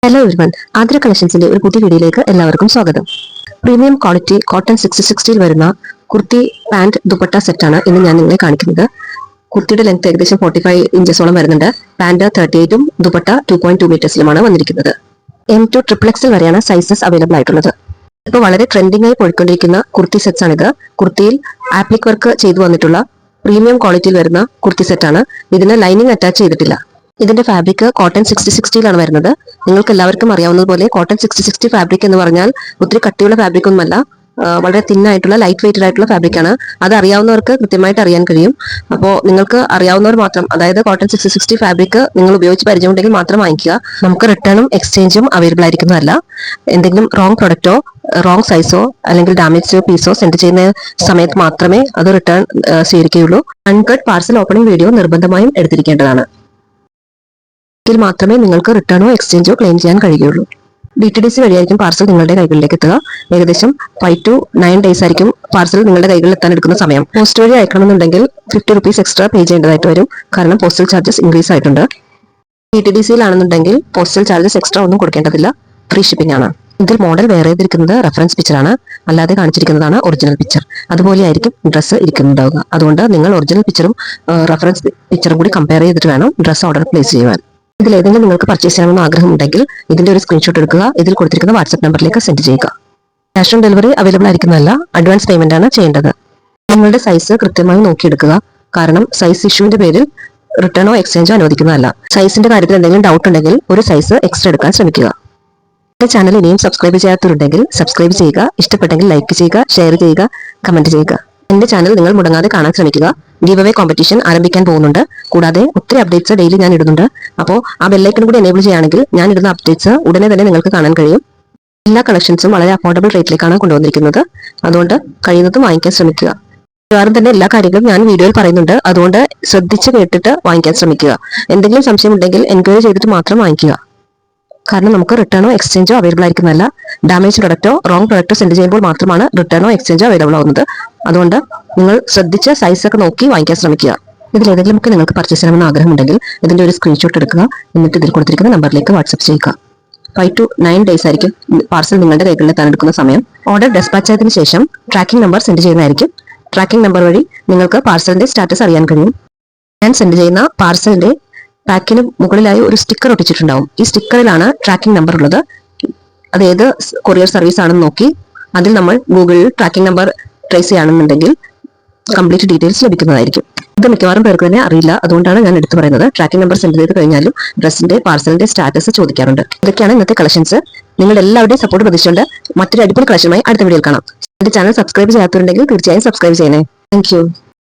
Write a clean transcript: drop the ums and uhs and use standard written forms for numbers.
Hello everyone, Athira കളക്ഷൻസിന്റെ ഒരു പുതിയ വീഡിയോയിലേക്ക് എല്ലാവർക്കും സ്വാഗതം. പ്രീമിയം ക്വാളിറ്റി കോട്ടൺ 660 വരുന്ന കുർത്തി പാന്റ് ദുപ്പട്ട സെറ്റാണ് ഇന്ന് ഞാൻ നിങ്ങളെ കാണിക്കുന്നത്. കുർത്തിയുടെ ലെങ്ത് ഏകദേശം 45 ഇഞ്ചസോളം വരുന്നുണ്ട്. പാന്റ് 38ഉം ദുപ്പട്ട 2.2 മീറ്റേഴ്സിലുമാണ് വന്നിരിക്കുന്നത്. M2 XXL വരെയാണ് സൈസസ് അവൈലബിൾ ആയിട്ടുള്ളത്. ഇപ്പോൾ വളരെ ട്രെൻഡിംഗ് ആയി പോയിക്കൊണ്ടിരിക്കുന്ന കുർത്തി സെറ്റ്സ് ആണിത്. കുർത്തിയിൽ ആപ്ലിക് വർക്ക് ചെയ്തു വന്നിട്ടുള്ള പ്രീമിയം ക്വാളിറ്റിയിൽ വരുന്ന കുർത്തി സെറ്റാണ്. ഇതിന് ലൈനിങ് അറ്റാച്ച് ചെയ്തിട്ടില്ല. ഇതിന്റെ ഫാബ്രിക് കോട്ടൺ 6060 വരുന്നത്. നിങ്ങൾക്ക് എല്ലാവർക്കും അറിയാവുന്നതുപോലെ കോട്ടൺ 6060 ഫാബ്രിക് എന്ന് പറഞ്ഞാൽ ഒത്തിരി കട്ടിയുള്ള ഫാബ്രിക് ഒന്നുമല്ല, വളരെ തിന്നായിട്ടുള്ള ലൈറ്റ് വെയിറ്റഡ് ആയിട്ടുള്ള ഫാബ്രിക് ആണ്. അത് അറിയാവുന്നവർക്ക് കൃത്യമായിട്ട് അറിയാൻ കഴിയും. അപ്പോൾ നിങ്ങൾക്ക് അറിയാവുന്നവർ മാത്രം, അതായത് കോട്ടൺ 6060 ഫാബ്രിക് നിങ്ങൾ ഉപയോഗിച്ച് പരിചയമുണ്ടെങ്കിൽ മാത്രം വാങ്ങിക്കുക. നമുക്ക് റിട്ടേണും എക്സ്ചേഞ്ചും അവൈലബിൾ ആയിരിക്കുന്നതല്ല. എന്തെങ്കിലും റോങ് പ്രൊഡക്റ്റോ റോങ് സൈസോ അല്ലെങ്കിൽ ഡാമേജ് പീസോ സെൻഡ് ചെയ്യുന്ന സമയത്ത് മാത്രമേ അത് റിട്ടേൺ സ്വീകരിക്കുകയുള്ളൂ. അൺകട്ട് പാർസൽ ഓപ്പണിംഗ് വീഡിയോ നിർബന്ധമായും എടുത്തിരിക്കേണ്ടതാണ്. ിൽ മാത്രമേ നിങ്ങൾക്ക് റിട്ടേണോ എക്സ്ചേഞ്ചോ ക്ലെയിം ചെയ്യാൻ കഴിയുള്ളൂ. DTDC വഴിയായിരിക്കും പാർസൽ നിങ്ങളുടെ കൈകളിലേക്ക് എത്തുക. ഏകദേശം 5 to 9 days ആയിരിക്കും പാർസൽ നിങ്ങളുടെ കൈകളിൽ എത്താൻ എടുക്കുന്ന സമയം. പോസ്റ്റ് വഴി അയക്കണമെന്നുണ്ടെങ്കിൽ 50 rupees എക്സ്ട്രാ പേ ചെയ്യേണ്ടതായിട്ട് വരും. കാരണം പോസ്റ്റൽ ചാർജസ് ഇൻക്രീസ് ആയിട്ടുണ്ട്. DTDCയിലാണെന്നുണ്ടെങ്കിൽ പോസ്റ്റൽ ചാർജസ് എക്സ്ട്രാ ഒന്നും കൊടുക്കേണ്ടതില്ല. ഫ്രീ ഷിപ്പിംഗ് ആണ്. ഇതിൽ മോഡൽ വേറെ ചെയ്തിരിക്കുന്നത് റെഫറൻസ് പിക്ചറാണ്, അല്ലാതെ കാണിച്ചിരിക്കുന്നതാണ് ഒറിജിനൽ പിക്ചർ. അതുപോലെയായിരിക്കും ഡ്രസ്സ് ഇരിക്കുന്നുണ്ടാവുക. അതുകൊണ്ട് നിങ്ങൾ ഒറിജിനൽ പിക്ചറും റെഫറൻസ് പിക്ചറും കൂടി കമ്പയർ ചെയ്തിട്ട് വേണം ഡ്രസ്സ് ഓർഡർ പ്ലേസ് ചെയ്യുവാൻ. ഇതിലേതെങ്കിലും നിങ്ങൾക്ക് പർച്ചേസ് ചെയ്യണമെന്ന് ആഗ്രഹമുണ്ടെങ്കിൽ ഇതിന്റെ ഒരു സ്ക്രീൻഷോട്ട് എടുക്കുക. ഇതിൽ കൊടുത്തിരിക്കുന്ന വാട്സ്ആപ്പ് നമ്പറിലേക്ക് സെൻഡ് ചെയ്യുക. ക്യാഷ് ഓൺ ഡെലിവറി അവൈലബിൾ ആയിരിക്കുന്നതല്ല, അഡ്വാൻസ് പേയ്മെന്റ് ആണ് ചെയ്യേണ്ടത്. നിങ്ങളുടെ സൈസ് കൃത്യമായി നോക്കിയെടുക്കുക. കാരണം സൈസ് ഇഷ്യൂവിന്റെ പേരിൽ റിട്ടേണോ എക്സ്ചേഞ്ചോ അനുവദിക്കുന്നതല്ല. സൈസിന്റെ കാര്യത്തിൽ എന്തെങ്കിലും ഡൗട്ട് ഉണ്ടെങ്കിൽ ഒരു സൈസ് എക്സ്ട്രാ എടുക്കാൻ ശ്രമിക്കുക. എന്റെ ചാനൽ ഇനിയും സബ്സ്ക്രൈബ് ചെയ്യാത്തവരുണ്ടെങ്കിൽ സബ്സ്ക്രൈബ് ചെയ്യുക. ഇഷ്ടപ്പെട്ടെങ്കിൽ ലൈക്ക് ചെയ്യുക, ഷെയർ ചെയ്യുക, കമന്റ് ചെയ്യുക. എന്റെ ചാനൽ നിങ്ങൾ മുടങ്ങാതെ കാണാൻ ശ്രമിക്കുക. ഗീവ് അവേ കോമ്പറ്റീഷൻ ആരംഭിക്കാൻ പോകുന്നുണ്ട്. കൂടാതെ ഒത്തിരി അപ്ഡേറ്റ്സ് ഡെയിലി ഞാൻ ഇടുന്നുണ്ട്. അപ്പോൾ ആ ബെല്ലൈക്കൺ കൂടി എനേബിൾ ചെയ്യുകയാണെങ്കിൽ ഞാൻ ഇടുന്ന അപ്ഡേറ്റ്സ് ഉടനെ തന്നെ നിങ്ങൾക്ക് കാണാൻ കഴിയും. എല്ലാ കളക്ഷൻസും വളരെ അഫോർഡബിൾ റേറ്റിലേക്കാണ് കൊണ്ടുവന്നിരിക്കുന്നത്. അതുകൊണ്ട് കഴിയുന്നതും വാങ്ങിക്കാൻ ശ്രമിക്കുക. മിക്കവാറും തന്നെ എല്ലാ കാര്യങ്ങളും ഞാൻ വീഡിയോയിൽ പറയുന്നുണ്ട്. അതുകൊണ്ട് ശ്രദ്ധിച്ച് കേട്ടിട്ട് വാങ്ങിക്കാൻ ശ്രമിക്കുക. എന്തെങ്കിലും സംശയം ഉണ്ടെങ്കിൽ എൻക്വയറി ചെയ്തിട്ട് മാത്രം വാങ്ങിക്കുക. കാരണം നമുക്ക് റിട്ടേണോ എക്സ്ചേഞ്ചോ അവൈലബിൾ ആയിരിക്കുന്നതല്ല. ഡാമേജ് പ്രൊഡക്റ്റോ റോങ് പ്രൊഡക്റ്റോ സെൻഡ് ചെയ്യുമ്പോൾ മാത്രമാണ് റിട്ടേണോ എക്സ്ചേഞ്ചോ അവൈലബിൾ ആവുന്നത്. അതുകൊണ്ട് നിങ്ങൾ ശ്രദ്ധിച്ച് സൈസ് ഒക്കെ നോക്കി വാങ്ങിക്കാൻ ശ്രമിക്കുക. ഇതിലേതെങ്കിലും ഒക്കെ നിങ്ങൾക്ക് പർച്ചേസ് ചെയ്യണമെന്ന് ആഗ്രഹമുണ്ടെങ്കിൽ ഇതിന്റെ ഒരു സ്ക്രീൻഷോട്ട് എടുക്കുക. എന്നിട്ട് ഇതിൽ കൊടുത്തിരിക്കുന്ന നമ്പറിലേക്ക് വാട്സ്ആപ്പ് ചെയ്യുക. 5 to 9 days ആയിരിക്കും പാർസൽ നിങ്ങളുടെ കൈകളിൽ എത്താൻ എടുക്കുന്ന സമയം. ഓർഡർ ഡെസ്പാച്ച് ആയതിനു ശേഷം ട്രാക്കിംഗ് നമ്പർ സെൻഡ് ചെയ്യുന്നതായിരിക്കും. ട്രാക്കിംഗ് നമ്പർ വഴി നിങ്ങൾക്ക് പാർസലിന്റെ സ്റ്റാറ്റസ് അറിയാൻ കഴിയും. ഞാൻ സെൻഡ് ചെയ്യുന്ന പാർസലിന്റെ പാക്കിന് മുകളിലായി ഒരു സ്റ്റിക്കർ ഒട്ടിച്ചിട്ടുണ്ടാവും. ഈ സ്റ്റിക്കറിലാണ് ട്രാക്കിംഗ് നമ്പർ ഉള്ളത്. അത് ഏത് കൊറിയർ സർവീസ് ആണെന്ന് നോക്കി അതിൽ നമ്മൾ ഗൂഗിളിൽ ട്രാക്കിംഗ് നമ്പർ ട്രേസ് ചെയ്യുകയാണെന്നുണ്ടെങ്കിൽ കംപ്ലീറ്റ് ഡീറ്റെയിൽസ് ലഭിക്കുന്നതായിരിക്കും. ഇത് മിക്കവാറും പേർക്ക് തന്നെ അറിയില്ല. അതുകൊണ്ടാണ് ഞാൻ എടുത്തു പറയുന്നത്. ട്രാക്കിംഗ് നമ്പർ സെൻഡ് ചെയ്ത് കഴിഞ്ഞാലും ഡ്രസ്സിന്റെ പാർസലിന്റെ സ്റ്റാറ്റസ് ചോദിക്കാറുണ്ട്. ഇതൊക്കെയാണ് ഇന്നത്തെ കളക്ഷൻസ്. നിങ്ങൾ എല്ലാവരുടെയും സപ്പോർട്ട് പ്രതീക്ഷിച്ചുകൊണ്ട് മറ്റൊരു അടിപൊളി കളക്ഷനുമായി അടുത്ത വീഡിയോയിൽ കാണാം. എന്റെ ചാനൽ സബ്സ്ക്രൈബ് ചെയ്യാത്തവരുണ്ടെങ്കിൽ തീർച്ചയായും സബ്സ്ക്രൈബ് ചെയ്യണേ. Thank you.